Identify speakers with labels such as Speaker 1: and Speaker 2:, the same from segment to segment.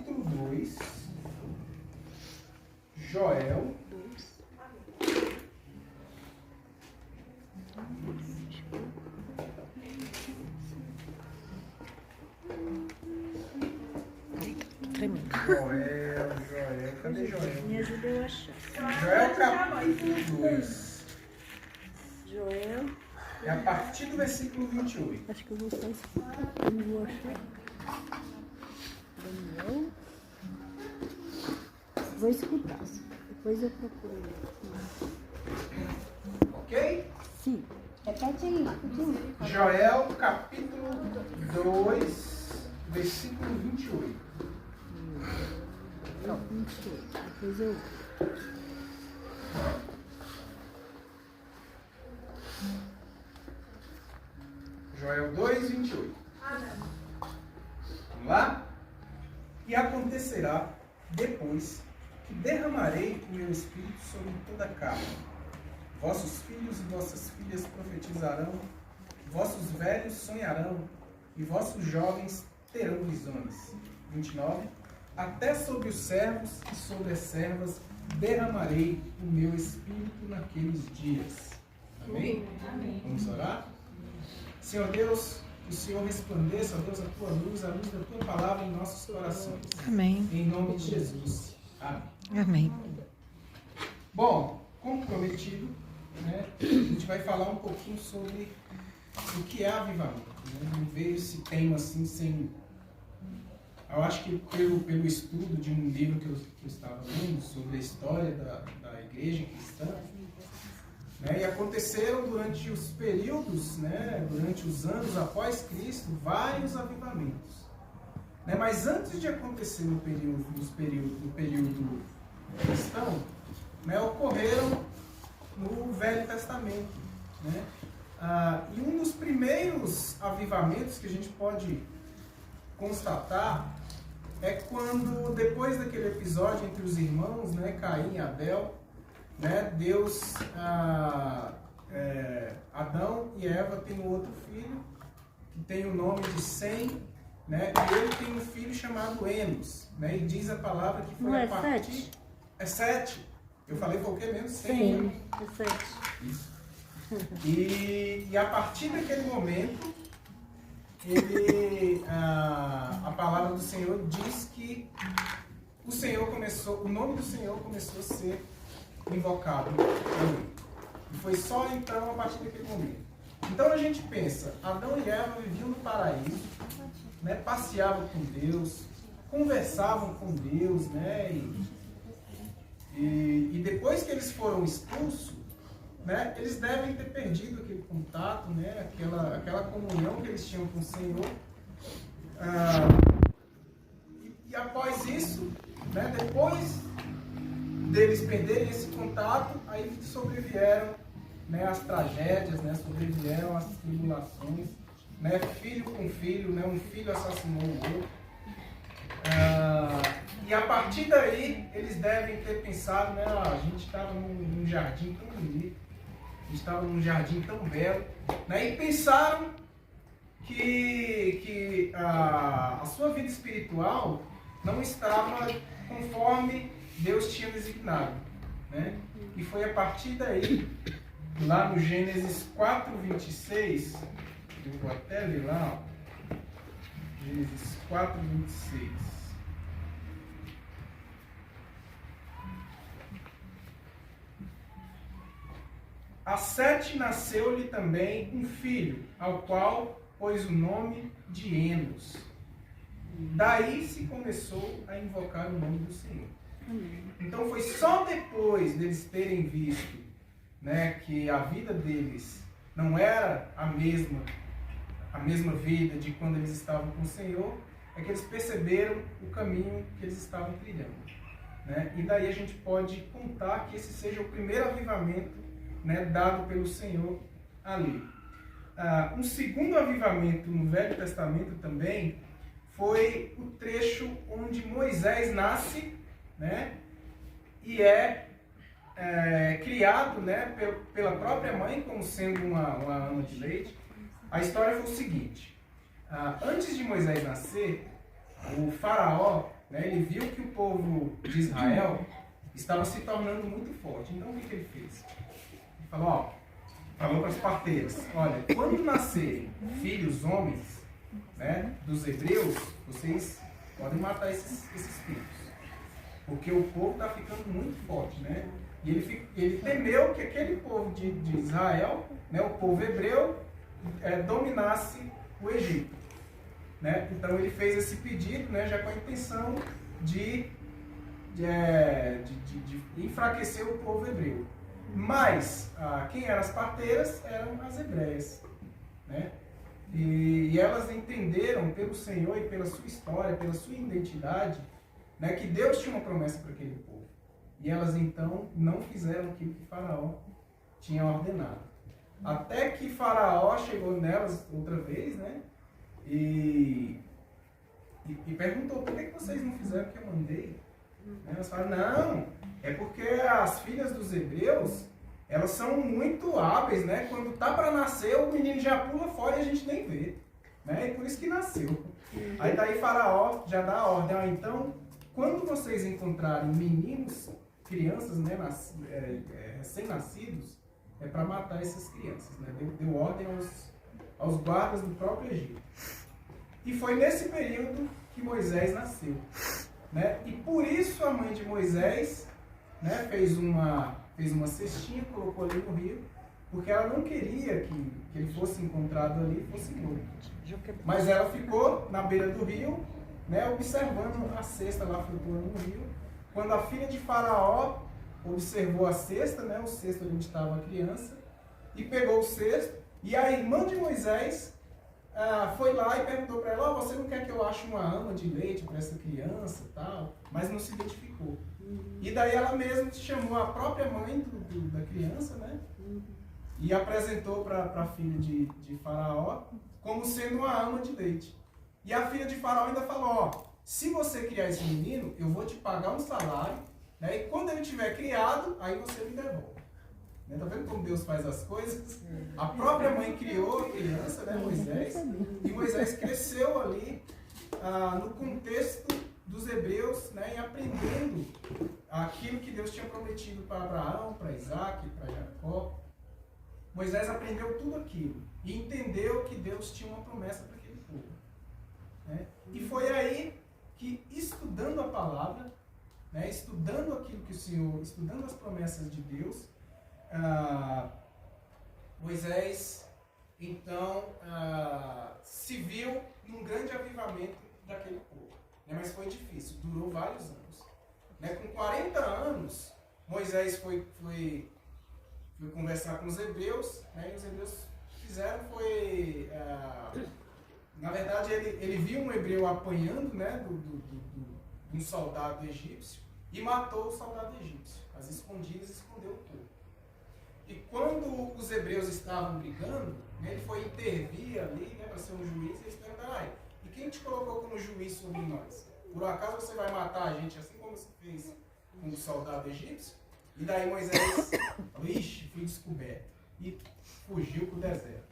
Speaker 1: capítulo 2, Joel, cadê Joel?
Speaker 2: Me ajuda eu a achar.
Speaker 1: Joel capítulo 2.
Speaker 2: Joel.
Speaker 1: É a partir do versículo 28.
Speaker 2: Acho que eu vou só escutar. Eu não vou achar. Daniel. Vou escutar. Depois eu procuro.
Speaker 1: Ok?
Speaker 2: Sim. Repete aí.
Speaker 1: Joel capítulo 2, versículo 28.
Speaker 2: Não, 28. Depois eu.
Speaker 1: Joel 2, 28. Vamos lá? E acontecerá depois que derramarei o meu espírito sobre toda a carne. Vossos filhos e vossas filhas profetizarão, vossos velhos sonharão, e vossos jovens terão visões. 29. Até sobre os servos e sobre as servas derramarei o meu espírito naqueles dias. Amém?
Speaker 2: Amém.
Speaker 1: Vamos orar? Senhor Deus, que o Senhor resplandeça, ó Deus, a luz da tua palavra em nossos corações.
Speaker 3: Amém.
Speaker 1: Em nome de Jesus. Amém.
Speaker 3: Amém.
Speaker 1: Bom, como prometido, né, a gente vai falar um pouquinho sobre o que é avivamento. Né? Não veio esse tema assim sem... Eu acho que pelo estudo de um livro que eu estava lendo sobre a história da igreja cristã, né, e aconteceram durante os períodos, né, durante os anos após Cristo, vários avivamentos. Né, mas antes de acontecer no período cristão, né, ocorreram no Velho Testamento. Né? E um dos primeiros avivamentos que a gente pode constatar é quando, depois daquele episódio entre os irmãos, né, Caim e Abel, né, Deus, Adão e Eva têm um outro filho, que tem o nome de Sem, né, e ele tem um filho chamado Enos, né, e diz a palavra que foi
Speaker 2: Não
Speaker 1: a partir...
Speaker 2: 7?
Speaker 1: É 7. Eu falei foi o quê mesmo? 100.
Speaker 2: Sim, é 7.
Speaker 1: Isso. E a partir daquele momento, a palavra do Senhor diz que o nome do Senhor começou a ser invocado. E foi só então a partir daquele momento. Então a gente pensa, Adão e Eva viviam no paraíso, né, passeavam com Deus, conversavam com Deus, né, e depois que eles foram expulsos, né, eles devem ter perdido aquele contato, né, aquela comunhão que eles tinham com o Senhor. E após isso, né, depois deles perderem esse contato, aí sobrevieram, né, as tragédias, né, sobrevieram as tribulações, né, filho com filho, né, um filho assassinou o outro. E a partir daí, eles devem ter pensado, né, a gente estava num jardim tão bonito, estava num jardim tão belo, né, e pensaram que a sua vida espiritual não estava conforme Deus tinha designado, né? E foi a partir daí, lá no Gênesis 4:26, eu vou até ler lá, ó, Gênesis 4:26. A Sete nasceu-lhe também um filho, ao qual pôs o nome de Enos. Daí se começou a invocar o nome do Senhor. Então foi só depois deles terem visto, né, que a vida deles não era a mesma vida de quando eles estavam com o Senhor, é que eles perceberam o caminho que eles estavam trilhando. Né? E daí a gente pode contar que esse seja o primeiro avivamento, né, dado pelo Senhor ali. Um segundo avivamento no Velho Testamento também foi o trecho onde Moisés nasce, né, e é criado, né, pela própria mãe como sendo uma ama de leite. A história foi o seguinte: antes de Moisés nascer, o faraó né, ele viu que o povo de Israel estava se tornando muito forte. Então, o que ele fez? Ele falou para as parteiras, olha, quando nascerem filhos homens, né, dos hebreus, vocês podem matar esses filhos. Porque o povo está ficando muito forte, né? E ele temeu que aquele povo de Israel, né, o povo hebreu, dominasse o Egito. Né? Então ele fez esse pedido, né, já com a intenção de enfraquecer o povo hebreu. Mas quem eram as parteiras eram as hebreias. Né? E elas entenderam pelo Senhor e pela sua história, pela sua identidade, né, que Deus tinha uma promessa para aquele povo. E elas então não fizeram aquilo que Faraó tinha ordenado. Até que Faraó chegou nelas outra vez, né, e perguntou, por que vocês não fizeram o que eu mandei? Né, elas falaram, não, é porque as filhas dos hebreus, elas são muito hábeis, né? Quando tá para nascer, o menino já pula fora e a gente nem vê. Né? E por isso que nasceu. Aí daí Faraó já dá a ordem, então, quando vocês encontrarem meninos, crianças, né, recém-nascidos, é para matar essas crianças. Né? Deu ordem aos guardas do próprio Egito. E foi nesse período que Moisés nasceu. Né? E por isso a mãe de Moisés, né, fez uma cestinha, colocou ali no rio, porque ela não queria que ele fosse encontrado ali e fosse morto. Mas ela ficou na beira do rio, né, observando a cesta lá flutuando no rio. Quando a filha de Faraó observou a cesta, né, o cesto onde estava a criança, e pegou o cesto, e a irmã de Moisés foi lá e perguntou para ela, você não quer que eu ache uma ama de leite para essa criança e tal? Mas não se identificou. E daí ela mesma chamou a própria mãe da criança, né? E apresentou para a filha de Faraó como sendo uma ama de leite. E a filha de Faraó ainda falou, se você criar esse menino, eu vou te pagar um salário, né? E quando ele tiver criado, aí você me devolve. Tá vendo como Deus faz as coisas? A própria mãe criou a criança, né, Moisés, e Moisés cresceu ali no contexto dos hebreus, né, e aprendendo aquilo que Deus tinha prometido para Abraão, para Isaac, para Jacó. Moisés aprendeu tudo aquilo e entendeu que Deus tinha uma promessa para aquele povo. Né? E foi aí que, estudando a palavra, né, estudando aquilo que o Senhor, estudando as promessas de Deus, Moisés então se viu num grande avivamento daquele povo, né? Mas foi difícil, durou vários anos, né? Com 40 anos Moisés foi conversar com os hebreus, né? E os hebreus fizeram na verdade ele viu um hebreu apanhando, né, de um soldado egípcio e matou o soldado egípcio, às escondidas, escondeu tudo. E quando os hebreus estavam brigando, né, ele foi intervir ali, né, para ser um juiz, e eles perguntaram, e quem te colocou como juiz sobre nós? Por acaso você vai matar a gente assim como você fez com o soldado egípcio? E daí Moisés falou, ixi, fui descoberto. E fugiu para o deserto.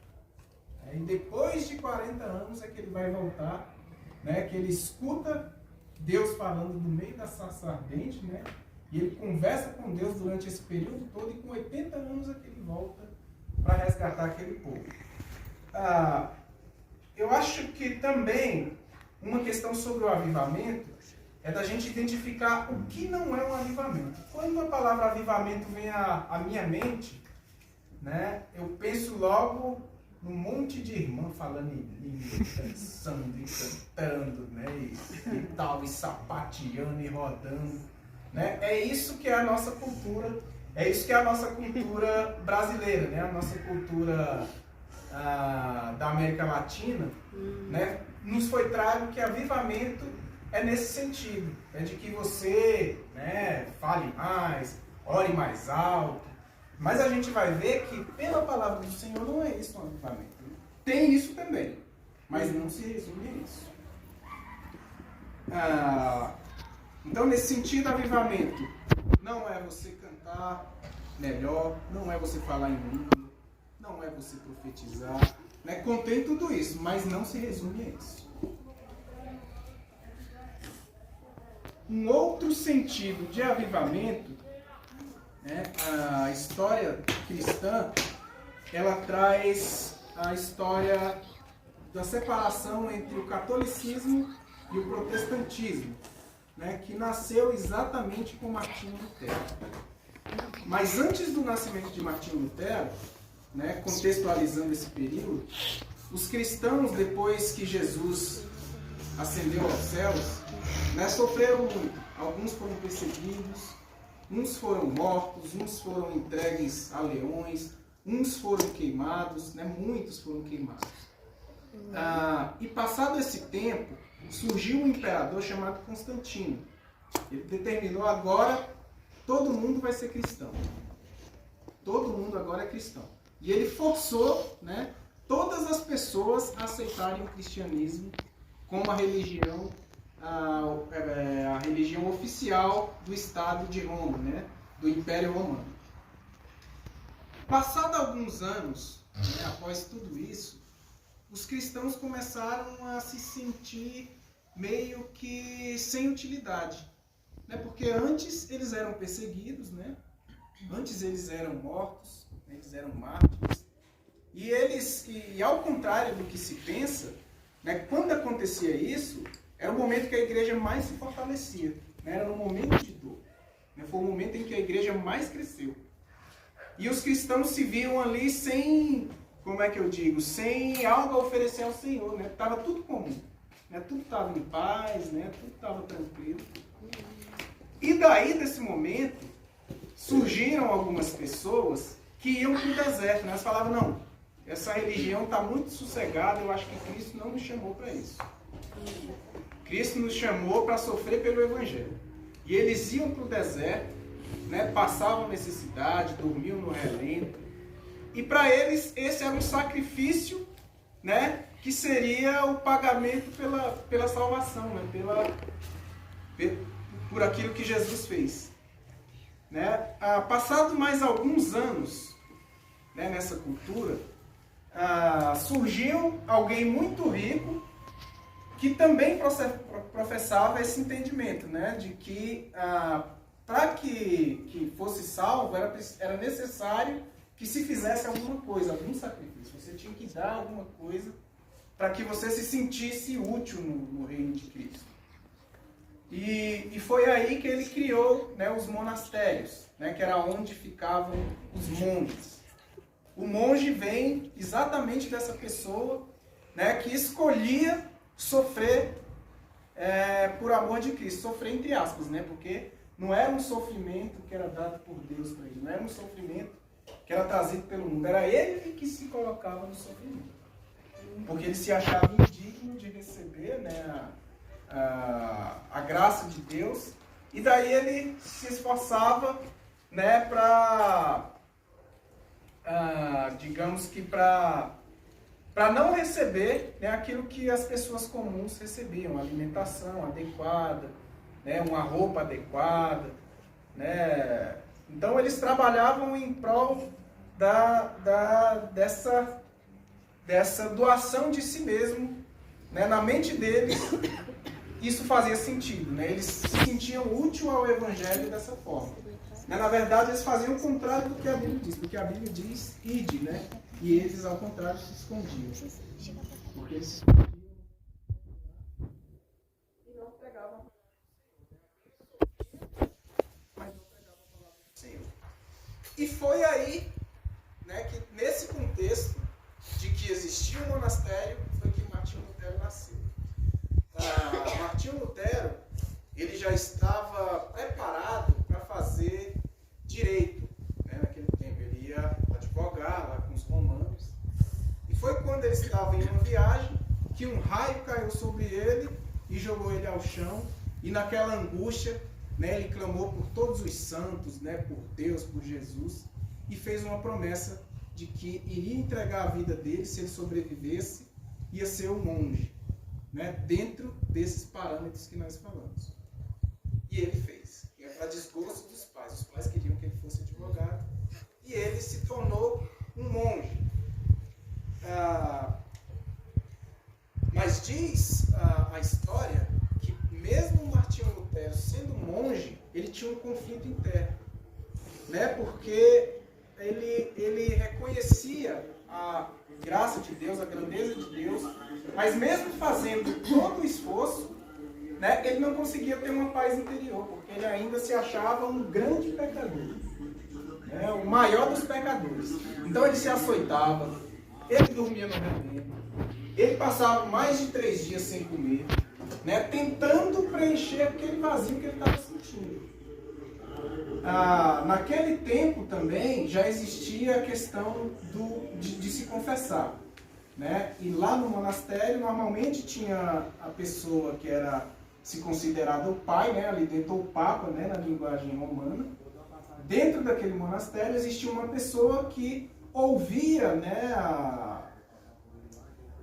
Speaker 1: E depois de 40 anos é que ele vai voltar, né, que ele escuta Deus falando no meio da sarça ardente, né? E ele conversa com Deus durante esse período todo, e com 80 anos é que ele volta para resgatar aquele povo. Eu acho que também uma questão sobre o avivamento é da gente identificar o que não é um avivamento. Quando a palavra avivamento vem à minha mente, né, eu penso logo num monte de irmã falando em língua, dançando e cantando, né, e tal, e sapateando e rodando. Né? É isso que é a nossa cultura, é isso que é a nossa cultura brasileira, né? A nossa cultura da América Latina, né? Nos foi trago que avivamento é nesse sentido, é de que você, né, fale mais, ore mais alto, mas a gente vai ver que pela palavra do Senhor não é isso um avivamento. Tem isso também, mas não se resume a isso. Então, nesse sentido, avivamento não é você cantar melhor, não é você falar em língua, não é você profetizar, né? Contém tudo isso, mas não se resume a isso. um outro sentido de avivamento, né? A história cristã, ela traz a história da separação entre o catolicismo e o protestantismo, né? Que nasceu exatamente com Martinho Lutero. Mas antes do nascimento de Martinho Lutero, né, contextualizando esse período, os cristãos, depois que Jesus ascendeu aos céus, né, sofreram muito. Alguns foram perseguidos, uns foram mortos, uns foram entregues a leões, uns foram queimados, né, muitos foram queimados. E passado esse tempo, surgiu um imperador chamado Constantino. Ele determinou: agora todo mundo vai ser cristão. Todo mundo agora é cristão. E ele forçou, né, todas as pessoas a aceitarem o cristianismo como a religião oficial do Estado de Roma, né, do Império Romano. Passado alguns anos, né, após tudo isso, os cristãos começaram a se sentir meio que sem utilidade, né, porque antes eles eram perseguidos, né, antes eles eram mortos, né, eles eram mártires, e ao contrário do que se pensa, né, quando acontecia isso, era o momento que a igreja mais se fortalecia, né? Era no momento de dor, né? Foi o momento em que a igreja mais cresceu. E os cristãos se viam ali sem, sem algo a oferecer ao Senhor, né? Estava tudo comum, né? Tudo estava em paz, né? Tudo estava tranquilo. E daí, desse momento, surgiram algumas pessoas que iam para o deserto, né? Elas falavam: não, essa religião está muito sossegada, eu acho que Cristo não nos chamou para isso. Cristo nos chamou para sofrer pelo Evangelho. E eles iam para o deserto, né, passavam necessidade, dormiam no relento. E para eles esse era um sacrifício, né, que seria o pagamento pela salvação, né, por aquilo que Jesus fez. Né? Passado mais alguns anos, né, nessa cultura, surgiu alguém muito rico que também professava esse entendimento, né, de que para que fosse salvo era necessário que se fizesse alguma coisa, algum sacrifício. Você tinha que dar alguma coisa para que você se sentisse útil no reino de Cristo. E foi aí que ele criou, né, os monastérios, né, que era onde ficavam os monges. O monge vem exatamente dessa pessoa, né, que escolhia sofrer por amor de Cristo. Sofrer entre aspas, né, porque não era um sofrimento que era dado por Deus para ele, não era um sofrimento que era trazido pelo mundo, era ele que se colocava no sofrimento. Porque ele se achava indigno de receber, né, a graça de Deus, e daí ele se esforçava, né, para não receber, né, aquilo que as pessoas comuns recebiam, alimentação adequada, né, uma roupa adequada, né. Então eles trabalhavam em prol dessa doação de si mesmo, né, na mente deles. Isso fazia sentido, né? Eles se sentiam útil ao Evangelho dessa forma. Né? Na verdade, eles faziam o contrário do que a Bíblia diz, porque a Bíblia diz: ide, né? E eles, ao contrário, se escondiam. Porque eles se escondiam e não pregavam, mas não pregavam a palavra do Senhor. E foi aí, né, que nesse contexto de que existia um monastério, foi que Martinho Lutero nasceu. Martinho Lutero, ele já estava preparado para fazer direito, né? Naquele tempo ele ia advogar lá com os romanos, e foi quando ele estava em uma viagem que um raio caiu sobre ele e jogou ele ao chão, e naquela angústia, né, ele clamou por todos os santos, né, por Deus, por Jesus, e fez uma promessa de que iria entregar a vida dele, se ele sobrevivesse, ia ser um monge, né, dentro desses parâmetros que nós falamos. E ele fez. E é para desgosto dos pais. Os pais queriam que ele fosse advogado. E ele se tornou um monge. Mas diz a história que mesmo Martinho Lutero sendo ele tinha um conflito interno, né? Porque ele reconhecia a graça de Deus, a grandeza de Deus, mas mesmo fazendo todo o esforço, né, ele não conseguia ter uma paz interior, porque ele ainda se achava um grande pecador, né, o maior dos pecadores. Então ele se açoitava, ele dormia no relento, ele passava mais de 3 dias sem comer, né, tentando preencher aquele vazio que ele estava sentindo. Naquele tempo também já existia a questão de se confessar, né? E lá no monastério normalmente tinha a pessoa que era se considerada o pai, né? Ali dentro o papa, né? Na linguagem romana. Dentro daquele monastério existia uma pessoa que ouvia, né?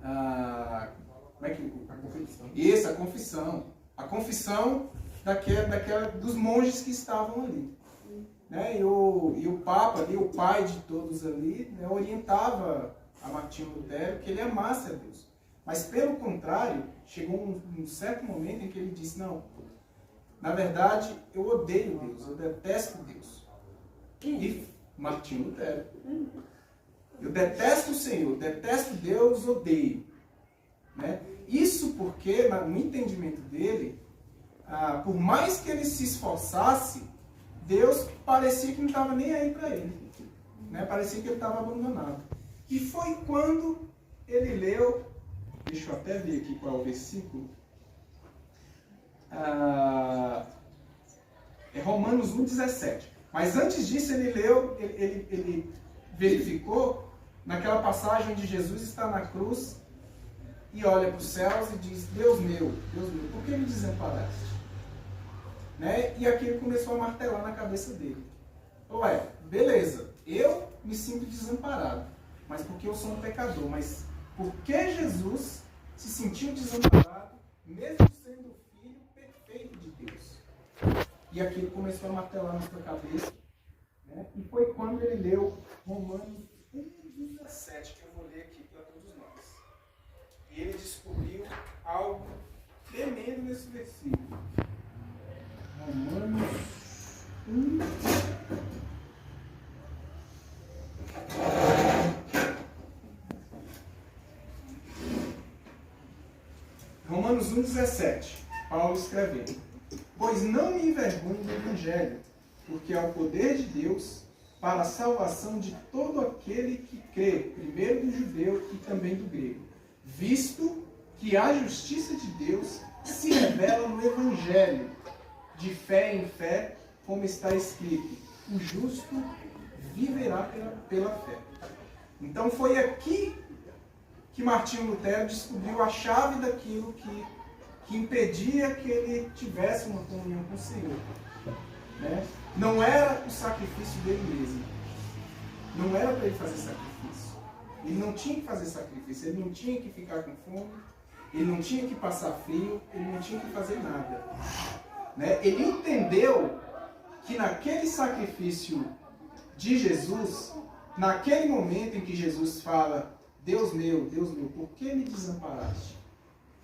Speaker 1: Como é que a confissão? Isso, a confissão. A confissão dos monges que estavam ali. Né? E o Papa, ali, o pai de todos ali, né, orientava a Martinho Lutero que ele amasse a Deus. Mas, pelo contrário, chegou um certo momento em que ele disse, não, na verdade, eu odeio Deus, eu detesto Deus. E Martinho Lutero. Eu detesto o Senhor, detesto Deus, odeio. Né? Isso porque, no entendimento dele, por mais que ele se esforçasse, Deus parecia que não estava nem aí para ele. Né? Parecia que ele estava abandonado. E foi quando ele leu, deixa eu até ver aqui qual é o versículo, é Romanos 1,17. Mas antes disso ele leu, ele verificou naquela passagem onde Jesus está na cruz e olha para os céus e diz, Deus meu, por que me desamparaste? Né? E aquilo começou a martelar na cabeça dele. Ué, beleza, eu me sinto desamparado, mas porque eu sou um pecador. Mas por que Jesus se sentiu desamparado, mesmo sendo o filho perfeito de Deus? E aquilo começou a martelar na sua cabeça. Né? E foi quando ele leu Romanos 1,17, que eu vou ler aqui para todos nós. E ele descobriu algo tremendo nesse versículo. Romanos 1. Romanos 1,17. Paulo escreveu: Pois não me envergonho do Evangelho, porque é o poder de Deus para a salvação de todo aquele que crê, primeiro do judeu e também do grego, visto que a justiça de Deus se revela no Evangelho, de fé em fé, como está escrito, o justo viverá pela fé. Então foi aqui que Martinho Lutero descobriu a chave daquilo que impedia que ele tivesse uma comunhão com o Senhor. Né? Não era o sacrifício dele mesmo. Não era para ele fazer sacrifício. Ele não tinha que fazer sacrifício, ele não tinha que ficar com fome, ele não tinha que passar frio, ele não tinha que fazer nada. Né? Ele entendeu que naquele sacrifício de Jesus, naquele momento em que Jesus fala, Deus meu, por que me desamparaste?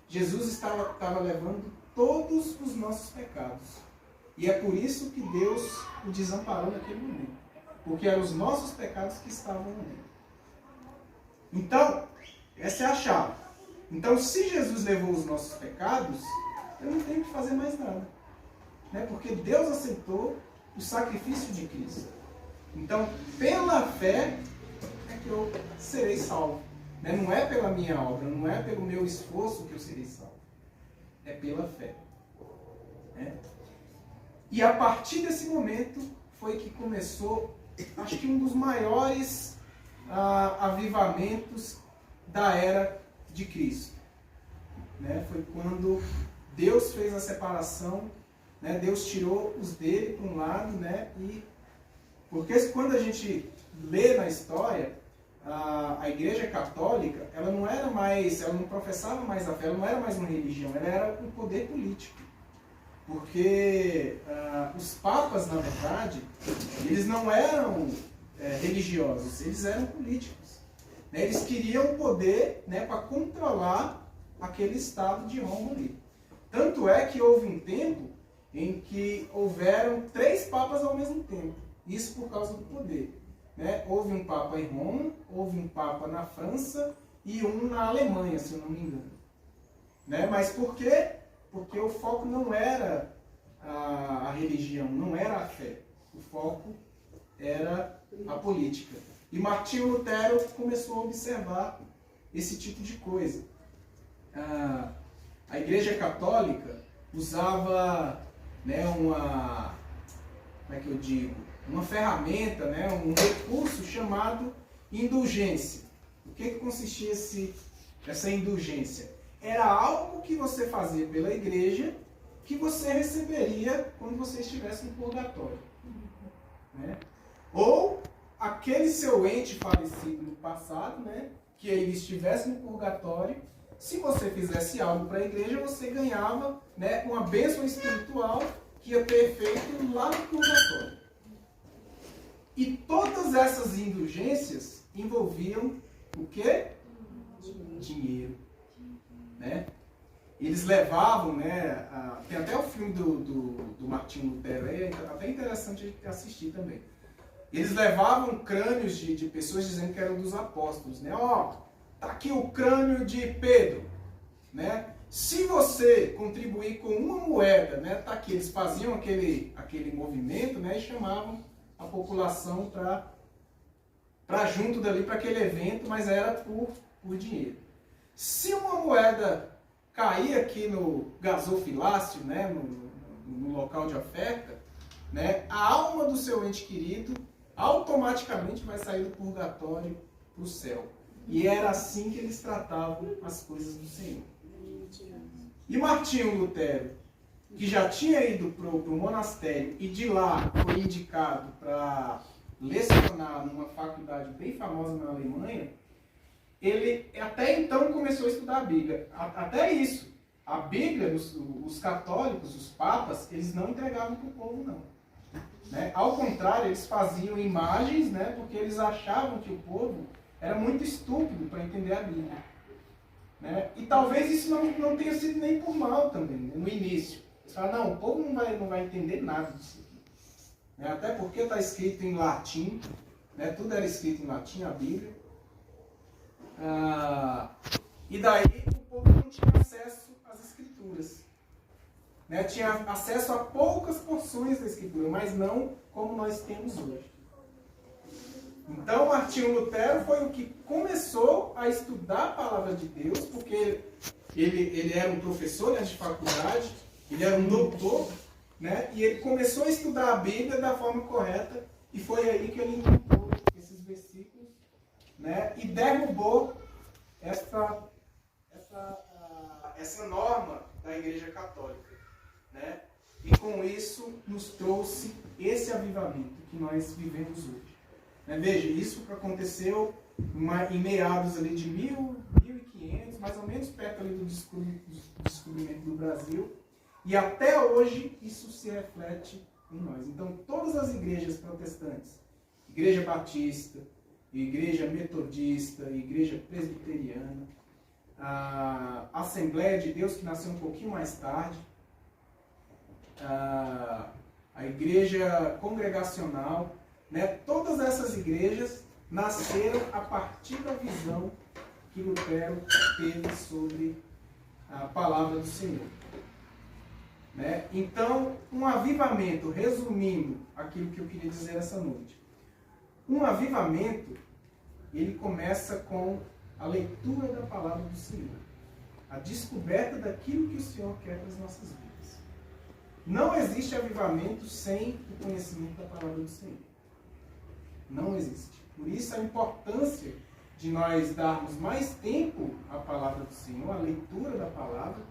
Speaker 1: Jesus estava levando todos os nossos pecados. E é por isso que Deus o desamparou naquele momento. Porque eram os nossos pecados que estavam ali. Então, essa é a chave. Então, se Jesus levou os nossos pecados, eu não tenho que fazer mais nada. Né? Porque Deus aceitou o sacrifício de Cristo. Então, pela fé é que eu serei salvo. Né? Não é pela minha obra, não é pelo meu esforço que eu serei salvo. É pela fé. Né? E a partir desse momento foi que começou, acho que um dos maiores avivamentos da era de Cristo. Né? Foi quando Deus fez a separação, né? Deus tirou os dele para um lado, né? Porque quando a gente lê na história, a Igreja Católica, ela não professava mais a fé, ela não era mais uma religião, ela era um poder político. Porque os papas, na verdade, eles não eram religiosos, eles eram políticos. Né? Eles queriam poder, né, para controlar aquele estado de Roma ali. Tanto é que houve um tempo em que houveram 3 papas ao mesmo tempo. Isso por causa do poder. Né? Houve um papa em Roma, houve um papa na França e um na Alemanha, se eu não me engano. Né? Mas por quê? Porque o foco não era a religião, não era a fé. O foco era a política. E Martinho Lutero começou a observar esse tipo de coisa. A Igreja Católica usava, né, uma ferramenta, né, um recurso chamado indulgência. O que consistia essa indulgência? Era algo que você fazia pela igreja que você receberia quando você estivesse no purgatório. Né? Ou aquele seu ente falecido no passado, né, que ele estivesse no purgatório, se você fizesse algo para a igreja, você ganhava, né, uma bênção espiritual que ia ter efeito lá no purgatório. E todas essas indulgências envolviam o quê? Dinheiro. Né? Eles levavam, né, tem até o filme do Martinho Lutero, é até interessante assistir também. Eles levavam crânios de pessoas dizendo que eram dos apóstolos. Né? Ó, tá aqui o crânio de Pedro. Né? Se você contribuir com uma moeda, né, tá aqui, eles faziam aquele movimento, né, e chamavam a população para junto dali, para aquele evento, mas era por dinheiro. Se uma moeda cair aqui no gasofilácio, né, no local de oferta, né, a alma do seu ente querido automaticamente vai sair do purgatório para o céu. E era assim que eles tratavam as coisas do Senhor. E Martinho Lutero, que já tinha ido para o monastério e de lá foi indicado para lecionar numa faculdade bem famosa na Alemanha, ele até então começou a estudar a Bíblia. Até isso, a Bíblia, os católicos, os papas, eles não entregavam para o povo, não. Né? Ao contrário, eles faziam imagens, né, porque eles achavam que o povo era muito estúpido para entender a Bíblia. Né? E talvez isso não tenha sido nem por mal também, né, no início. Eles falaram, não, o povo não vai entender nada disso aqui. Né? Até porque está escrito em latim, né? Tudo era escrito em latim, a Bíblia. E daí o povo não tinha acesso às escrituras. Né? Tinha acesso a poucas porções da escritura, mas não como nós temos hoje. Então Martinho Lutero foi o que começou a estudar a palavra de Deus, porque ele era um professor, né, de faculdade, ele era um doutor, né, e ele começou a estudar a Bíblia da forma correta, e foi aí que ele encontrou esses versículos, né, e derrubou essa norma da Igreja Católica. Né, e com isso nos trouxe esse avivamento que nós vivemos hoje. Veja, isso aconteceu em meados ali de 1500, mais ou menos perto ali do descobrimento do Brasil, e até hoje isso se reflete em nós. Então, todas as igrejas protestantes, Igreja Batista, Igreja Metodista, Igreja Presbiteriana, a Assembleia de Deus, que nasceu um pouquinho mais tarde, a Igreja Congregacional, né? Todas essas igrejas nasceram a partir da visão que Lutero teve sobre a palavra do Senhor. Né? Então, um avivamento, resumindo aquilo que eu queria dizer essa noite. Um avivamento, ele começa com a leitura da palavra do Senhor. A descoberta daquilo que o Senhor quer para as nossas vidas. Não existe avivamento sem o conhecimento da palavra do Senhor. Não existe. Por isso a importância de nós darmos mais tempo à palavra do Senhor, à leitura da palavra.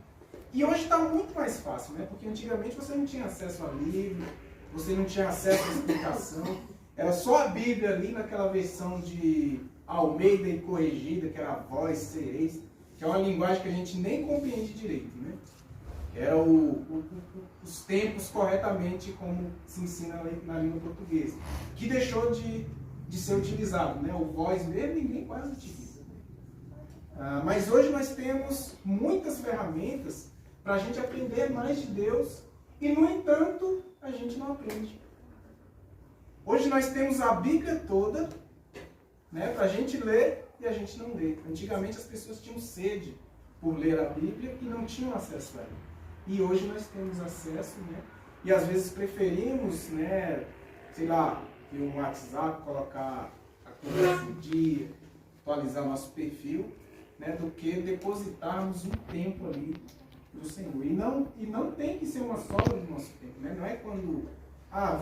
Speaker 1: E hoje está muito mais fácil, né? Porque antigamente você não tinha acesso a livro, você não tinha acesso à explicação. Era só a Bíblia ali naquela versão de Almeida e corrigida, que era vós sereis, que é uma linguagem que a gente nem compreende direito, né? Era os tempos corretamente como se ensina na língua portuguesa, que deixou de ser utilizado, né? O vós mesmo ninguém quase utiliza. Mas hoje nós temos muitas ferramentas para a gente aprender mais de Deus E, no entanto, a gente não aprende. Hoje nós temos a Bíblia toda, né, para a gente ler e a gente não lê. Antigamente as pessoas tinham sede por ler a Bíblia e não tinham acesso a ela. E hoje nós temos acesso, né, e às vezes preferimos, né, sei lá, ter um WhatsApp, colocar a conversa em dia, atualizar nosso perfil, né, do que depositarmos um tempo ali do Senhor. E não tem que ser uma sobra do nosso tempo, né? Não é quando,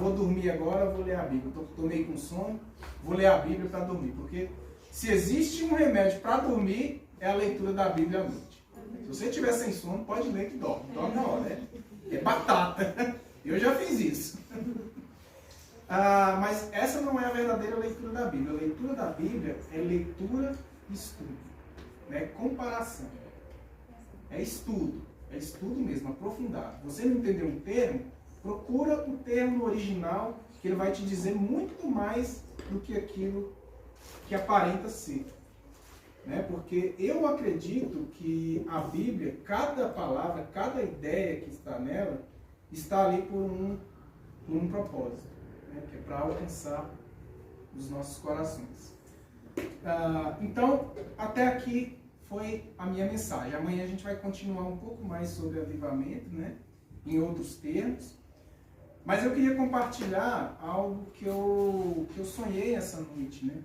Speaker 1: vou dormir agora, vou ler a Bíblia. Estou meio com sono, vou ler a Bíblia para dormir. Porque se existe um remédio para dormir, é a leitura da Bíblia à noite. Se você estiver sem sono, pode ler que dorme. Dorme na hora, né? É batata. Eu já fiz isso. Mas essa não é a verdadeira leitura da Bíblia. A leitura da Bíblia é leitura e estudo, né? Comparação. É estudo mesmo, aprofundado. Você não entendeu um termo? Procura o termo original, que ele vai te dizer muito mais do que aquilo que aparenta ser. Né? Porque eu acredito que a Bíblia, cada palavra, cada ideia que está nela, está ali por um propósito, né? Que é para alcançar os nossos corações. Então, até aqui foi a minha mensagem. Amanhã a gente vai continuar um pouco mais sobre avivamento, né? Em outros termos. Mas eu queria compartilhar algo que eu sonhei essa noite, né?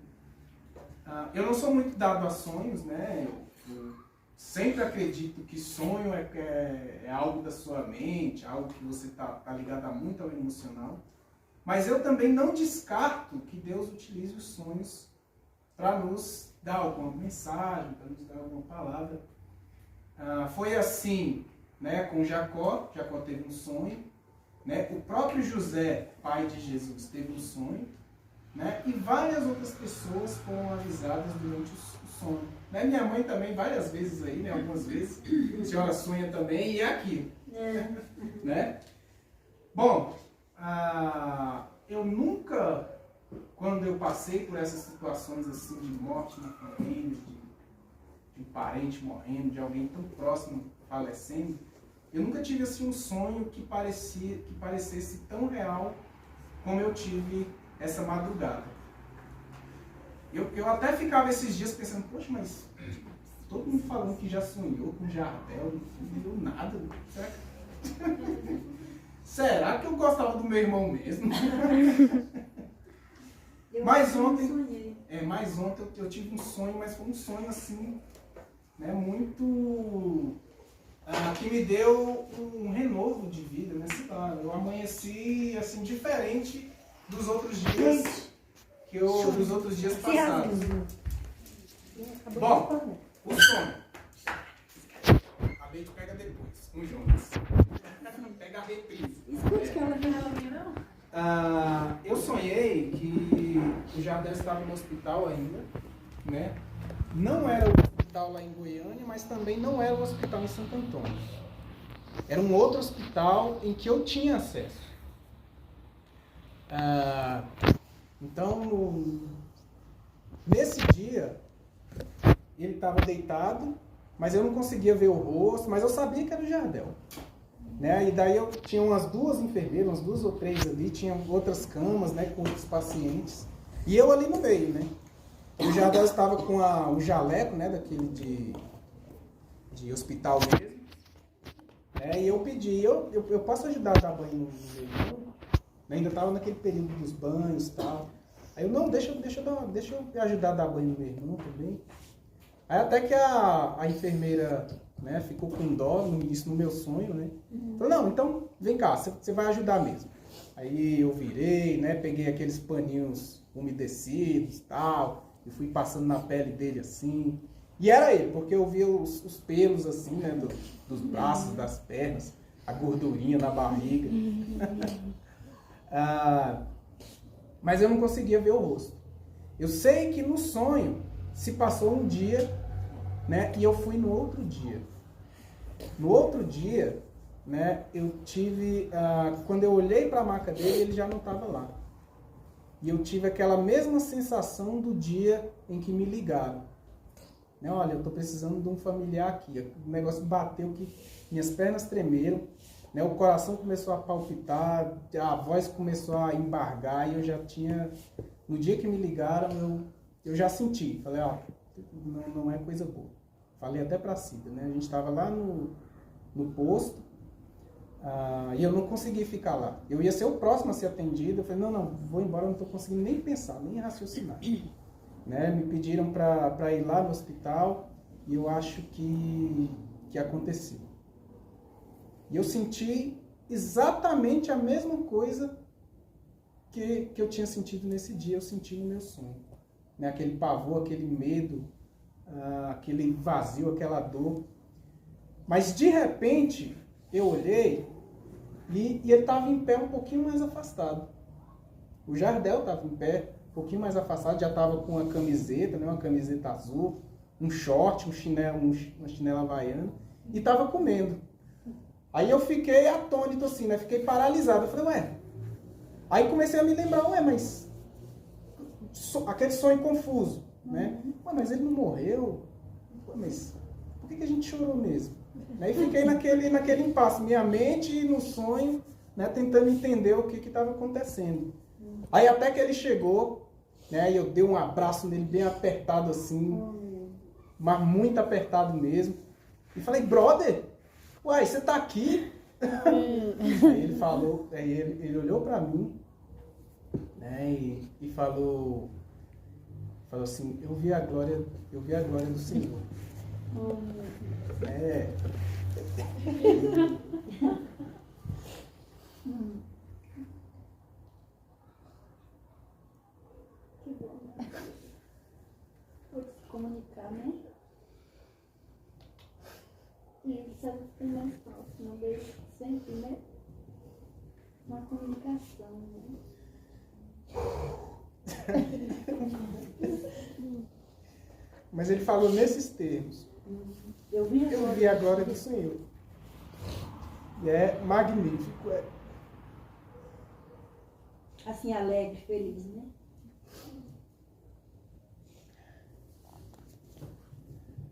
Speaker 1: Eu não sou muito dado a sonhos, né? Eu sempre acredito que sonho é algo da sua mente, algo que você tá ligado muito ao emocional. Mas eu também não descarto que Deus utilize os sonhos para nos dar alguma mensagem, para nos dar alguma palavra. Foi assim, né, com Jacó. Jacó teve um sonho, né? O próprio José, pai de Jesus, teve um sonho, né? E várias outras pessoas foram avisadas durante o sonho. Né? Minha mãe também, várias vezes aí, né? Algumas vezes, a senhora sonha também, e é aquilo. Né? Bom, eu nunca, quando eu passei por essas situações assim de morte na família, de um parente morrendo, de alguém tão próximo falecendo, eu nunca tive assim um sonho que parecesse tão real como eu tive essa madrugada. Eu até ficava esses dias pensando, poxa, mas todo mundo falando que já sonhou com Jardel, não deu nada. Será que eu gostava do meu irmão mesmo? Mas ontem eu tive um sonho, mas foi um sonho assim, né, muito que me deu um renovo de vida, né? Eu amanheci assim diferente dos outros dias dos outros dias passados. Bom, o sonho. A Leite pega depois, com o Jonas. Pega a reprise.
Speaker 2: Escute que ela não.
Speaker 1: Eu sonhei que o Jardel estava no hospital ainda, né? Não era o hospital lá em Goiânia, mas também não era o hospital em Santo Antônio. Era um outro hospital em que eu tinha acesso. Então, nesse dia, ele estava deitado, mas eu não conseguia ver o rosto, mas eu sabia que era o Jardel. Né? E daí eu tinha umas duas enfermeiras, umas duas ou três ali, tinha outras camas, né, com outros pacientes, e eu ali no meio, né? O Jardel estava com o jaleco, né, daquele de hospital mesmo, e eu pedi, eu posso ajudar a dar banho no meu irmão? Ainda estava naquele período dos banhos e tal. Aí eu, não, deixa eu ajudar a dar banho no meu irmão também. Aí até que a enfermeira, né, ficou com dó, isso no meu sonho, né? Falou, não, então vem cá, você vai ajudar mesmo. Aí eu virei, né, peguei aqueles paninhos umedecidos e tal, e fui passando na pele dele assim. E era ele, porque eu via os pelos assim, né, dos braços, das pernas, a gordurinha na barriga. Mas eu não conseguia ver o rosto. Eu sei que no sonho se passou um dia, né, e eu fui no outro dia. No outro dia, né, eu tive, quando eu olhei para a maca dele, ele já não estava lá. E eu tive aquela mesma sensação do dia em que me ligaram. Né, olha, eu estou precisando de um familiar aqui. O negócio bateu que minhas pernas tremeram, né, o coração começou a palpitar, a voz começou a embargar e eu já tinha, no dia que me ligaram, eu já senti, falei, ó, não é coisa boa. Falei até pra Cida, né, a gente estava lá no posto, e eu não consegui ficar lá. Eu ia ser o próximo a ser atendido, eu falei, não, vou embora, eu não estou conseguindo nem pensar, nem raciocinar. Né, me pediram para ir lá no hospital e eu acho que aconteceu. E eu senti exatamente a mesma coisa que eu tinha sentido nesse dia, eu senti no meu sonho. Né, aquele pavor, aquele medo, aquele vazio, aquela dor. Mas de repente eu olhei e ele estava em pé um pouquinho mais afastado. O Jardel estava em pé, um pouquinho mais afastado, já estava com uma camiseta, né, uma camiseta azul, um short, uma chinela havaiana, e estava comendo. Aí eu fiquei atônito assim, né, fiquei paralisado. Eu falei, ué. Aí comecei a me lembrar, mas aquele sonho confuso, né? Ué, mas ele não morreu? Ué, mas por que a gente chorou mesmo? Aí fiquei naquele impasse, minha mente no sonho, né, tentando entender o que estava acontecendo. Aí até que ele chegou, né, e eu dei um abraço nele bem apertado assim, mas muito apertado mesmo. E falei, brother, uai, você tá aqui? Aí ele falou, aí ele olhou pra mim, né, e falou assim, eu vi a glória do Senhor.
Speaker 2: Pode se comunicar, né? E ele sabe que mais próximo dele sempre, né? Uma comunicação, né?
Speaker 1: Mas ele falou nesses termos.
Speaker 2: Eu vi
Speaker 1: a glória do Senhor. E é magnífico.
Speaker 2: Assim, alegre, feliz, né?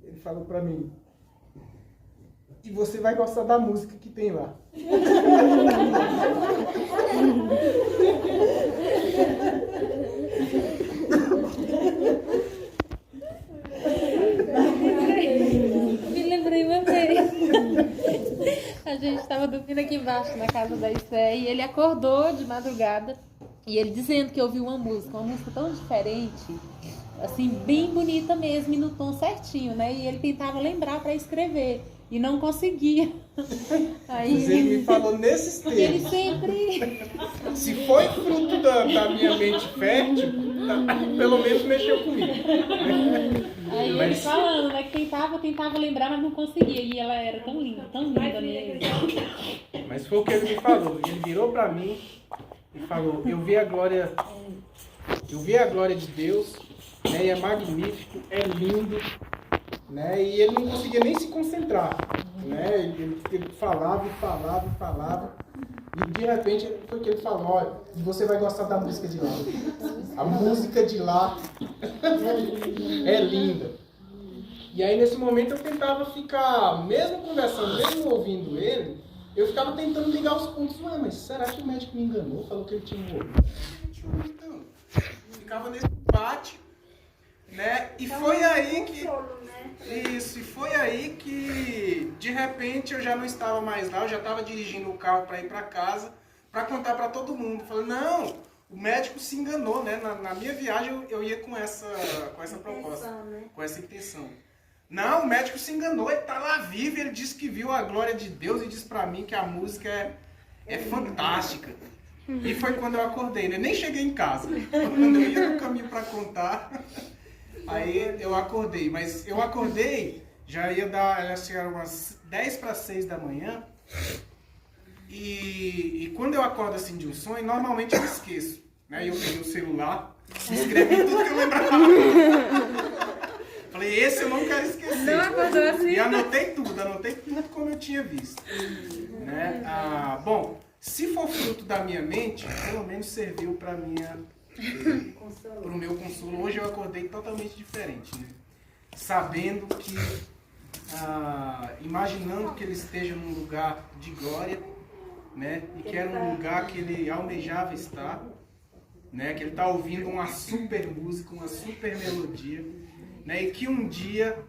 Speaker 1: Ele falou pra mim, e você vai gostar da música que tem lá.
Speaker 3: Me lembrei uma vez. A gente estava dormindo aqui embaixo na casa da Isé e ele acordou de madrugada e ele dizendo que ouviu uma música tão diferente, assim, bem bonita mesmo e no tom certinho, né? E ele tentava lembrar para escrever e não conseguia. Aí
Speaker 1: Mas ele me falou nesses termos.
Speaker 3: ele sempre...
Speaker 1: Se foi fruto da minha mente fértil, pelo menos mexeu comigo.
Speaker 3: Aí ele falando, né, que tentava lembrar, mas não conseguia. E ela era tão linda mesmo.
Speaker 1: Mas foi o que ele me falou. Ele virou pra mim e falou, eu vi a glória de Deus, né, e é magnífico, é lindo, né, e ele não conseguia nem se concentrar, né, ele falava, e de repente foi o que ele falou, olha, você vai gostar da música de lá. A música de lá é linda. E aí nesse momento eu tentava ficar, mesmo conversando, mesmo ouvindo ele, eu ficava tentando ligar os pontos. Ué, mas será que o médico me enganou? Falou que ele tinha morrido. Então, ficava nesse empate, né? E foi aí que... Isso, e foi aí que de repente eu já não estava mais lá, eu já estava dirigindo o carro para ir para casa, para contar para todo mundo. Falei, não, o médico se enganou, né? Na minha viagem eu ia com essa proposta, né? Com essa intenção. Não, o médico se enganou, ele está lá vivo, ele disse que viu a glória de Deus e disse para mim que a música é fantástica. E foi quando eu acordei, né? Nem cheguei em casa. Quando eu ia no caminho para contar, aí eu acordei. Mas eu acordei, já ia dar, acho que era umas 10 para 6 da manhã. E quando eu acordo assim de um sonho, normalmente eu esqueço. Né? Eu peguei o celular, escrevi tudo que eu lembrava. Falei, esse eu não quero esquecer.
Speaker 3: Não acordou assim?
Speaker 1: E anotei tudo como eu tinha visto. Né? Bom, se for fruto da minha mente, pelo menos serviu para o meu consolo. Hoje eu acordei totalmente diferente, né? Sabendo que, imaginando que ele esteja num lugar de glória, né? E que era um lugar que ele almejava estar, né? Que ele está ouvindo uma super música, uma super melodia, né? E que um dia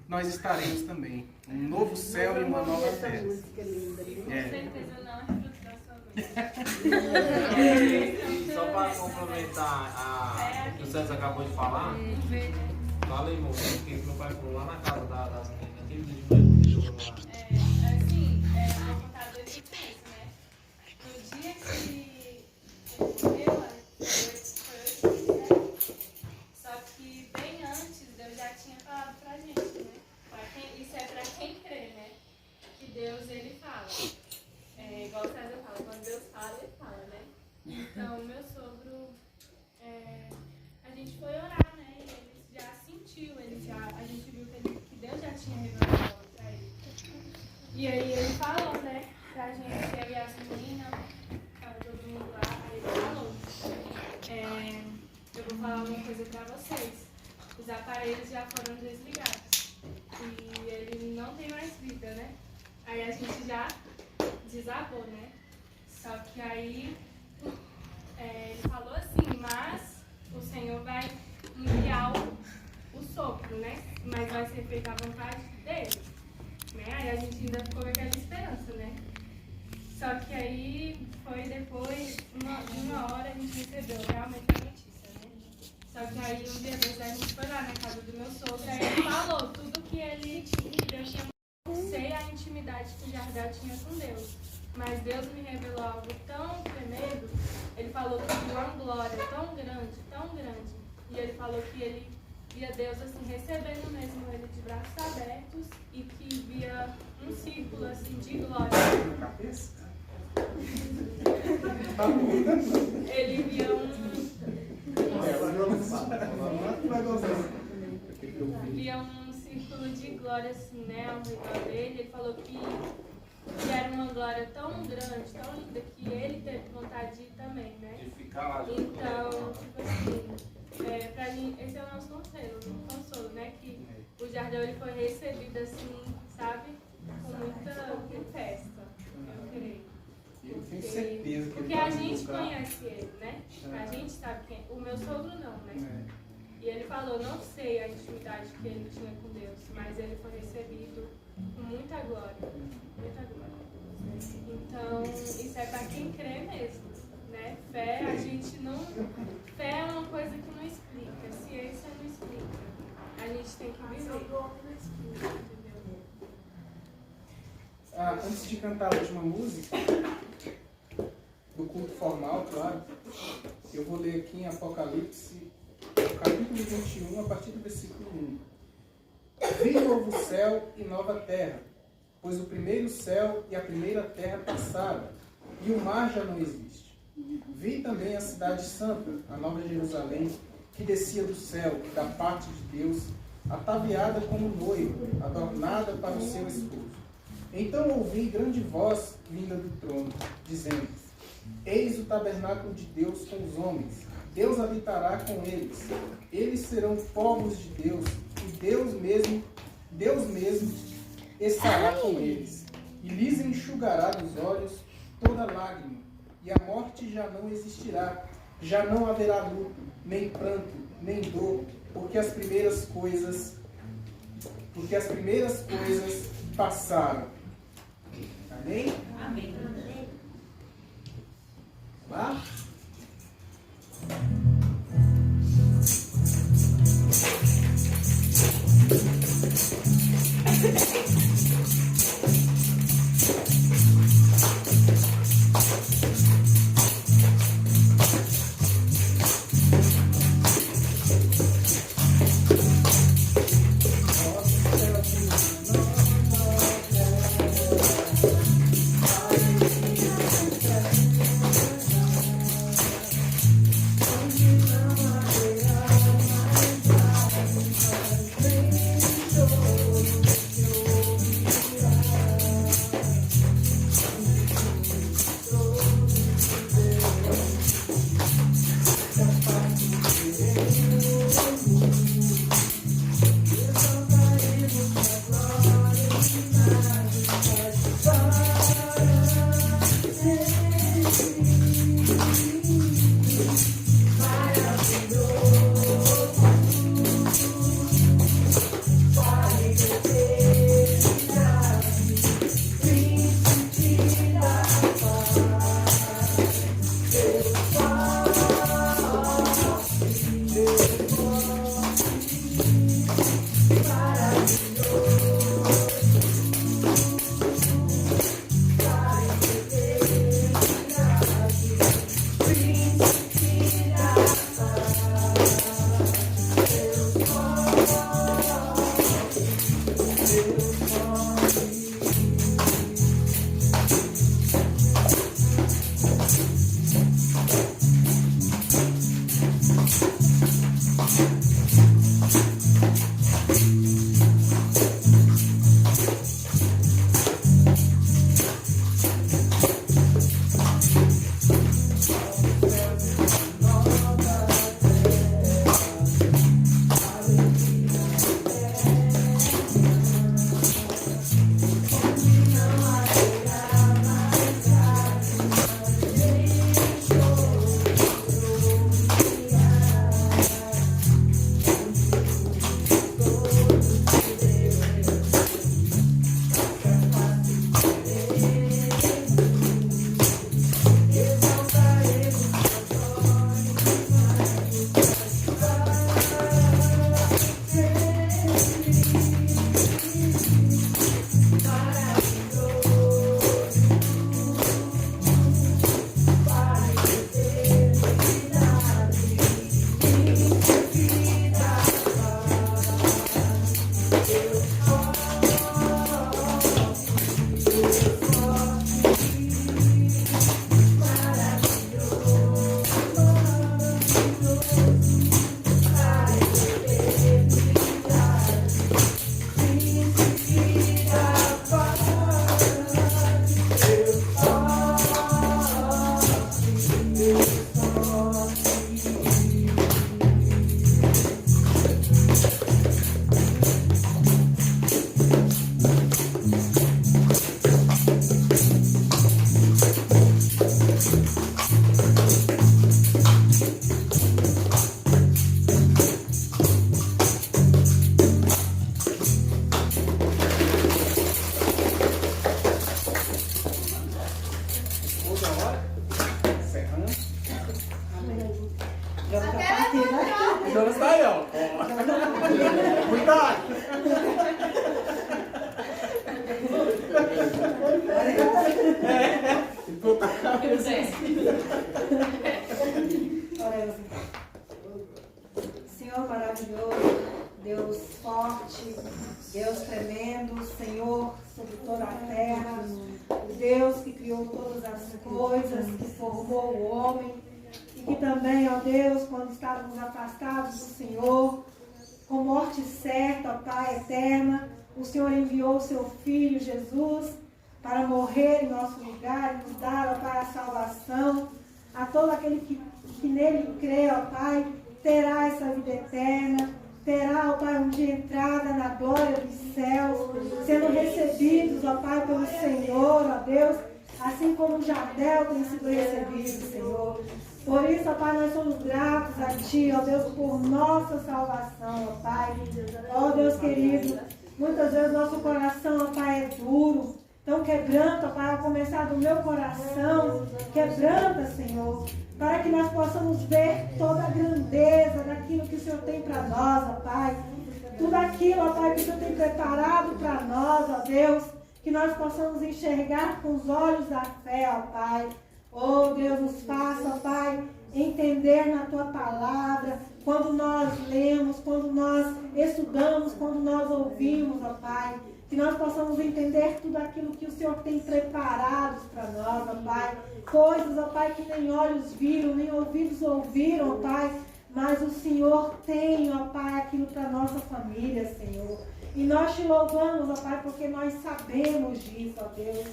Speaker 1: nós estaremos também. Um novo céu e uma nova terra.
Speaker 4: Com certeza não é fruto da sua vida.
Speaker 5: Só para complementar o que o César acabou de falar, fala aí, moço, porque meu pai falou lá na casa das meninas, aquele dia de manhã que jogou lá.
Speaker 4: Assim, eu vou contar dois incidentes, né? No dia que ele morreu, foi 8, né? Só que bem antes, Deus já tinha falado pra gente, né? Isso é pra quem crê, né? Que Deus, ele fala. Igual o César fala, quando Deus fala, ele fala, né? Então, meu sogro, a gente foi orar, né? E ele já sentiu, a gente viu que Deus já tinha revelado algo pra ele. E aí ele falou, né? Pra gente, eu e as meninas, tava todo mundo lá, aí ele falou, eu vou falar uma coisa pra vocês. Os aparelhos já foram desligados. E ele não tem mais vida, né? Aí a gente já desabou, né? Só que aí ele falou assim, mas o Senhor vai enviar o sopro, né? Mas vai ser feita a vontade dele. Né? Aí a gente ainda ficou com aquela esperança, né? Só que aí foi depois, de uma hora, a gente recebeu realmente a notícia, né? Só que aí um dia depois a gente foi lá na casa do meu sogro, aí ele falou tudo que ele tinha, que Deus tinha. Não sei a intimidade que o Jardel tinha com Deus, mas Deus me revelou algo tão tremendo. Ele falou que viu uma glória tão grande, e ele falou que ele via Deus assim, recebendo mesmo ele de braços abertos, e que via um círculo assim de glória. Ele via um círculo de glória assim, né, ao redor dele. Ele falou que era uma glória tão grande, tão linda, que ele teve vontade de ir também, né?
Speaker 5: De ficar lá junto.
Speaker 4: Então, tipo assim, pra mim, esse é o nosso consolo, né? Que o Jardel, ele foi recebido assim, sabe? Com muita festa, eu creio.
Speaker 1: Eu tenho certeza que
Speaker 4: porque a gente conhece ele, né? A gente sabe quem. O meu sogro não, né? E ele falou, não sei a intimidade que ele tinha com Deus, mas ele foi recebido com muita glória. Muita glória. Então, isso é para quem crê mesmo, né? Fé, a gente não... Fé é uma coisa que não explica, ciência não explica. A gente tem que viver. Entendeu?
Speaker 1: Antes de cantar a última música, do culto formal, claro, eu vou ler aqui em Apocalipse, capítulo 21, a partir do versículo 1. Vi novo céu e nova terra, pois o primeiro céu e a primeira terra passaram, e o mar já não existe. Vi também a cidade santa, a nova Jerusalém, que descia do céu, da parte de Deus, ataviada como noiva, adornada para o seu esposo. Então ouvi grande voz vinda do trono, dizendo: Eis o tabernáculo de Deus com os homens. Deus habitará com eles. Eles serão povos de Deus, e Deus mesmo estará com eles. E lhes enxugará dos olhos toda lágrima, e a morte já não existirá. Já não haverá luto, nem pranto, nem dor, porque as primeiras coisas passaram. Amém?
Speaker 4: Amém.
Speaker 1: Lá?
Speaker 6: Jonas tá partindo aqui.
Speaker 1: Jonas tá aí, ó. Cuidado. Botar a cabeça
Speaker 6: Oremos então. Senhor maravilhoso, Deus forte, Deus tremendo, Senhor sobre toda a terra, o Deus que criou todas as coisas, que formou o homem e que também, ó Deus, quando estávamos afastados do Senhor, com morte certa, ó Pai eterna, o Senhor enviou o seu Filho Jesus para morrer em nosso lugar e nos dar, ó Pai, a salvação. A todo aquele que nele crê, ó Pai, terá essa vida eterna, terá, ó Pai, um dia entrada na glória dos céus, sendo recebidos, ó Pai, pelo Senhor, ó Deus, assim como Jardel tem sido recebido, Senhor. Por isso, ó Pai, nós somos gratos a Ti, ó Deus, por nossa salvação, ó Pai. Ó Deus querido, muitas vezes nosso coração, ó Pai, é duro. Então quebranta, Pai, ao começar do meu coração, quebranta, Senhor, para que nós possamos ver toda a grandeza daquilo que o Senhor tem para nós, ó Pai. Tudo aquilo, ó Pai, que o Senhor tem preparado para nós, ó Deus, que nós possamos enxergar com os olhos da fé, ó Pai. Oh Deus, nos faça, ó Pai, entender na Tua palavra, quando nós lemos, quando nós estudamos, quando nós ouvimos, ó Pai. Que nós possamos entender tudo aquilo que o Senhor tem preparado para nós, ó Pai. Coisas, ó Pai, que nem olhos viram, nem ouvidos ouviram, ó Pai. Mas o Senhor tem, ó Pai, aquilo para nossa família, Senhor. E nós te louvamos, ó Pai, porque nós sabemos disso, ó Deus.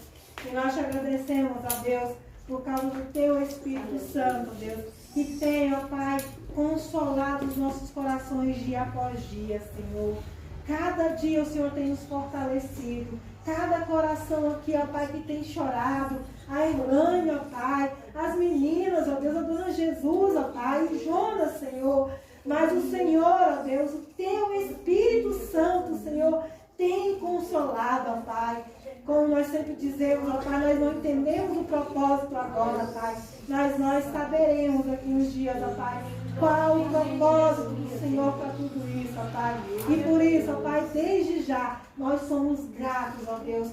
Speaker 6: E nós te agradecemos, ó Deus, por causa do Teu Espírito Santo, Deus. Que tem, ó Pai, consolado os nossos corações dia após dia, Senhor. Cada dia o Senhor tem nos fortalecido. Cada coração aqui, ó Pai, que tem chorado. A Elaine, ó Pai. As meninas, ó Deus, a Dona Jesus, ó Pai. O Jonas, Senhor. Mas o Senhor, ó Deus, o Teu Espírito Santo, Senhor, tem consolado, ó Pai. Como nós sempre dizemos, ó Pai, nós não entendemos o propósito agora, Pai. Mas nós saberemos aqui nos dias, ó Pai, qual o propósito do Senhor para tudo isso, ó Pai. E por isso, ó Pai, desde já, nós somos gratos, ó Deus,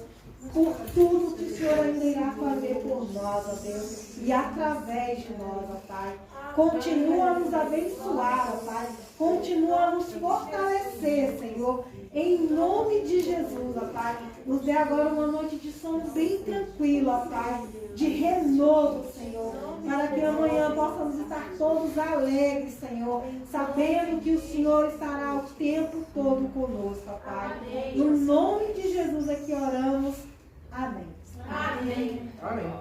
Speaker 6: por tudo que o Senhor ainda irá fazer por nós, ó Deus, e através de nós, ó Pai. Continua a nos abençoar, ó Pai. Continua a nos fortalecer, Senhor. Em nome de Jesus, ó Pai. Nos dê agora uma noite de sono bem tranquila, ó Pai. De renovo, Senhor. Para que amanhã possamos estar todos alegres, Senhor. Sabendo que o Senhor estará o tempo todo conosco, ó Pai. No nome de Jesus é que oramos. Amém.
Speaker 4: Amém.
Speaker 1: Amém.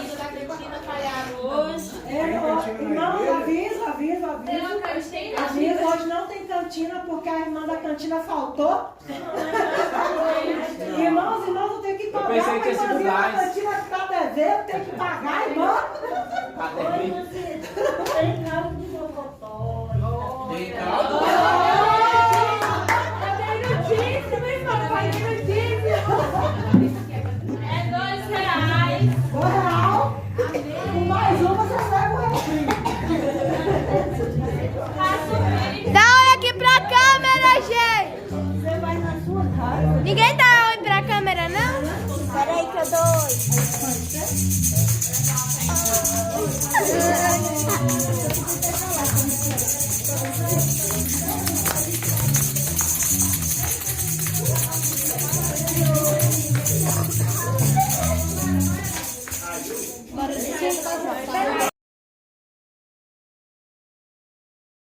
Speaker 4: Indo da cantina falhar hoje.
Speaker 6: Irmão, aviso.
Speaker 4: Tem uma cantina?
Speaker 6: Aviso, hoje não tem cantina porque a irmã da cantina faltou. Irmãos, eu tenho que pagar
Speaker 5: pensei
Speaker 6: para
Speaker 5: que ia ser
Speaker 6: fazer a
Speaker 5: gás.
Speaker 6: cantina ficar devendo, eu tenho que pagar, irmão.
Speaker 2: Tem caldo de mocotó.
Speaker 5: Tem caldo?
Speaker 4: Eu tenho notícia, meu irmão, vai ter notícia. É R$2.
Speaker 6: Real. Com mais uma você leva o refri.
Speaker 7: Dá oi aqui pra câmera, gente!
Speaker 2: Você vai na sua casa.
Speaker 7: Ninguém dá oi pra câmera, não?
Speaker 2: Peraí que eu dou oi.